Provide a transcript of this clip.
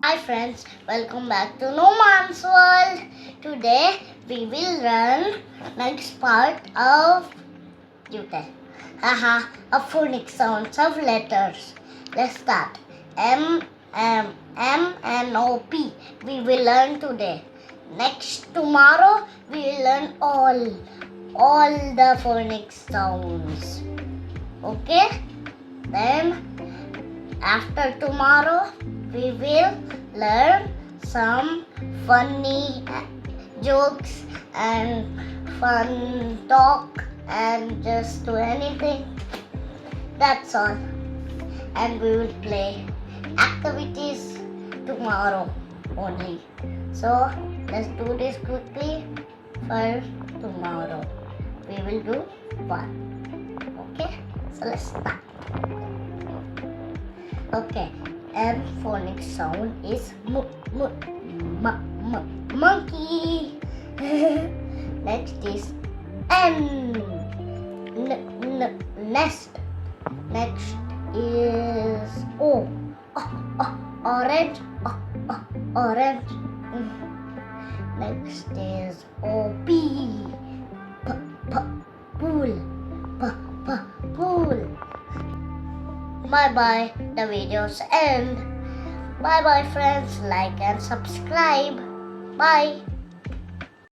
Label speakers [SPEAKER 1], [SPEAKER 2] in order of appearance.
[SPEAKER 1] Hi friends, welcome back to No Man's World. Today we will learn next part of a phonic sounds of letters. Let's start. M N O P. We will learn today. Next tomorrow we will learn all the phonic sounds. Okay? Then after tomorrow, we will learn some funny jokes and fun talk and just do anything. That's all. And we will play activities tomorrow only. So let's do this quickly for tomorrow. We will do one. Okay? So let's start. Okay, M phonic sound is monkey. Next is N, nest. Next is O, orange. Orange. Next is O P, pool. Pool. Bye-bye. The video's end. Bye-bye friends. Like and subscribe. Bye.